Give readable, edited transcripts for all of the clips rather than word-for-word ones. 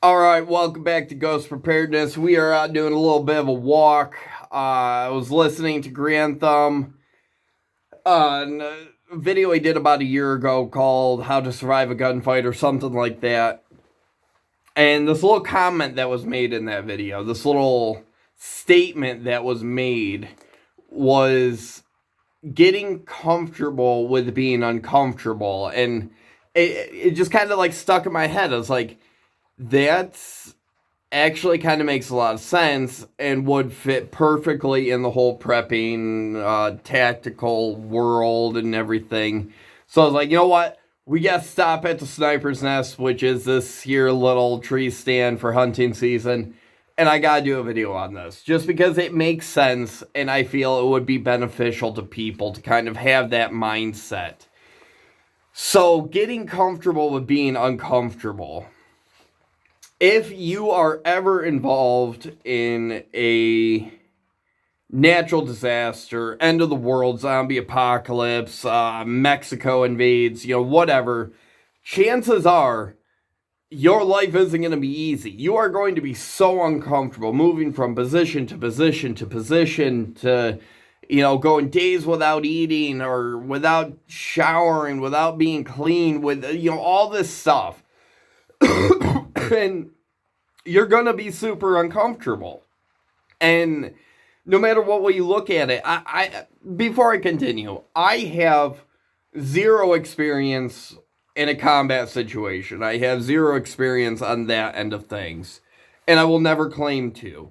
Alright, welcome back to Ghost Preparedness. We are out doing a little bit of a walk. I was listening to Grantham, a video he did about a year ago called How to Survive a Gunfight or something like that. And this little comment that was made in that video, this little statement that was made, was getting comfortable with being uncomfortable. And it just kind of like stuck in my head. I was like, that's actually kind of makes a lot of sense and would fit perfectly in the whole prepping, tactical world and everything. So I was like, you know what? We got to stop at the Sniper's Nest, which is this here little tree stand for hunting season. And I got to do a video on this just because it makes sense and I feel it would be beneficial to people to kind of have that mindset. So, getting comfortable with being uncomfortable. If you are ever involved in a natural disaster, end of the world, zombie apocalypse, Mexico invades, whatever, chances are your life isn't going to be easy. You are going to be so uncomfortable moving from position to position to position to, going days without eating or without showering, without being clean, with, all this stuff. And you're going to be super uncomfortable. And no matter what way you look at it, I before I continue, I have zero experience in a combat situation. I have zero experience on that end of things. And I will never claim to.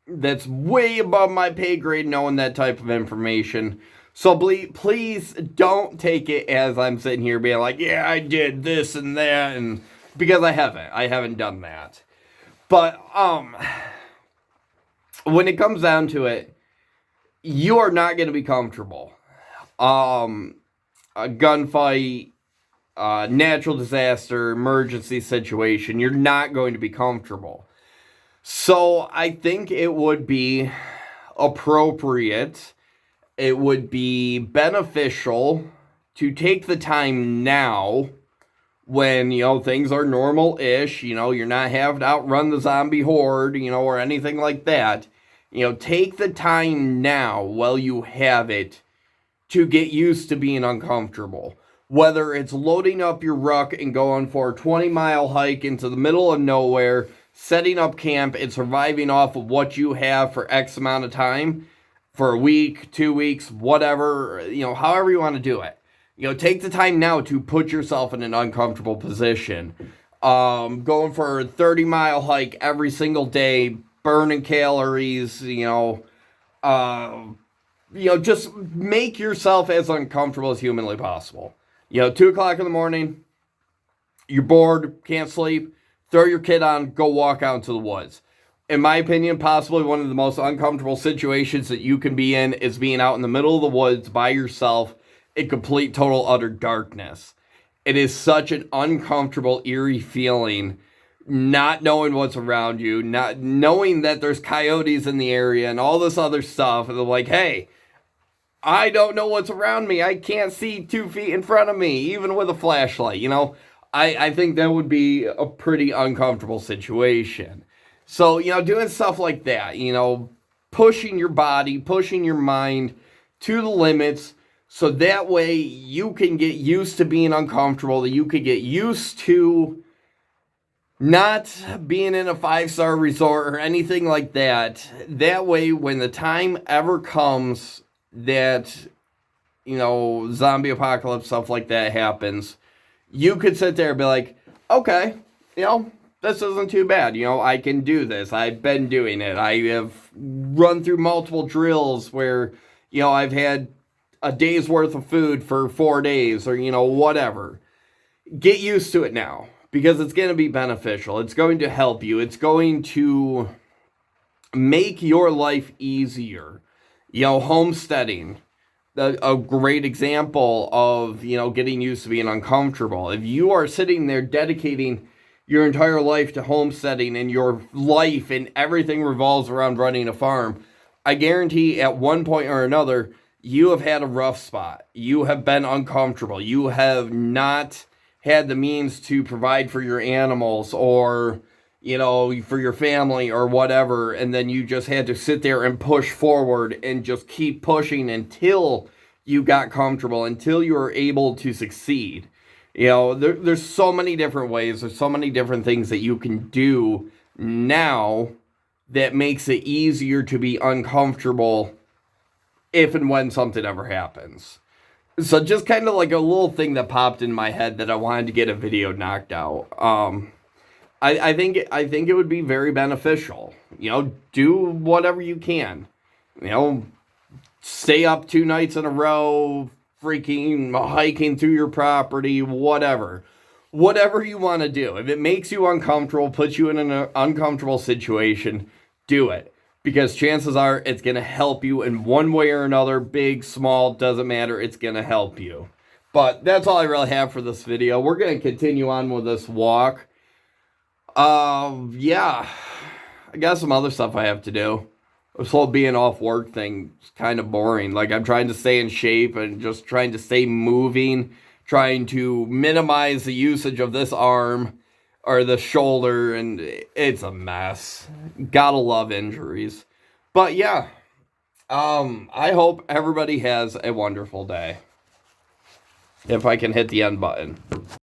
That's way above my pay grade knowing that type of information. So please don't take it as I'm sitting here being like, yeah, I did this and that, and because I haven't done that. But when it comes down to it, you are not going to be comfortable. A gunfight, natural disaster, emergency situation, you're not going to be comfortable. So I think it would be appropriate, it would be beneficial to take the time now when, things are normal-ish, you're not having to outrun the zombie horde, or anything like that. Take the time now while you have it to get used to being uncomfortable. Whether it's loading up your ruck and going for a 20-mile hike into the middle of nowhere, setting up camp and surviving off of what you have for X amount of time, for a week, 2 weeks, whatever, however you want to do it. Take the time now to put yourself in an uncomfortable position. Going for a 30-mile hike every single day, burning calories, just make yourself as uncomfortable as humanly possible. 2 o'clock in the morning, you're bored, can't sleep, throw your kid on, go walk out into the woods. In my opinion, possibly one of the most uncomfortable situations that you can be in is being out in the middle of the woods by yourself in complete, total, utter darkness. It is such an uncomfortable, eerie feeling, not knowing what's around you, not knowing that there's coyotes in the area and all this other stuff. And they're like, hey, I don't know what's around me. I can't see 2 feet in front of me, even with a flashlight. I think that would be a pretty uncomfortable situation. So, doing stuff like that, pushing your body, pushing your mind to the limits, so that way you can get used to being uncomfortable, that you could get used to not being in a 5-star resort or anything like that. That way, when the time ever comes that, zombie apocalypse, stuff like that happens, you could sit there and be like, okay, this isn't too bad. I can do this. I've been doing it. I have run through multiple drills where, I've had a day's worth of food for 4 days or, whatever. Get used to it now because it's going to be beneficial. It's going to help you. It's going to make your life easier. Homesteading, a great example of, getting used to being uncomfortable. If you are sitting there dedicating your entire life to homesteading and your life and everything revolves around running a farm, I guarantee at one point or another, you have had a rough spot. You have been uncomfortable. You have not had the means to provide for your animals or, for your family or whatever, and then you just had to sit there and push forward and just keep pushing until you got comfortable, until you were able to succeed. There's so many different ways, there's so many different things that you can do now that makes it easier to be uncomfortable if and when something ever happens. So just kind of like a little thing that popped in my head that I wanted to get a video knocked out. I think it would be very beneficial. Do whatever you can. Stay up 2 nights in a row, freaking hiking through your property, whatever. Whatever you want to do. If it makes you uncomfortable, puts you in an uncomfortable situation, do it. Because chances are it's going to help you in one way or another. Big, small, doesn't matter. It's going to help you. But that's all I really have for this video. We're going to continue on with this walk. Yeah. I got some other stuff I have to do. This whole being off work thing is kind of boring. Like, I'm trying to stay in shape and just trying to stay moving. Trying to minimize the usage of this arm or the shoulder, and it's a mess. Gotta love injuries. But yeah, I hope everybody has a wonderful day. If I can hit the end button.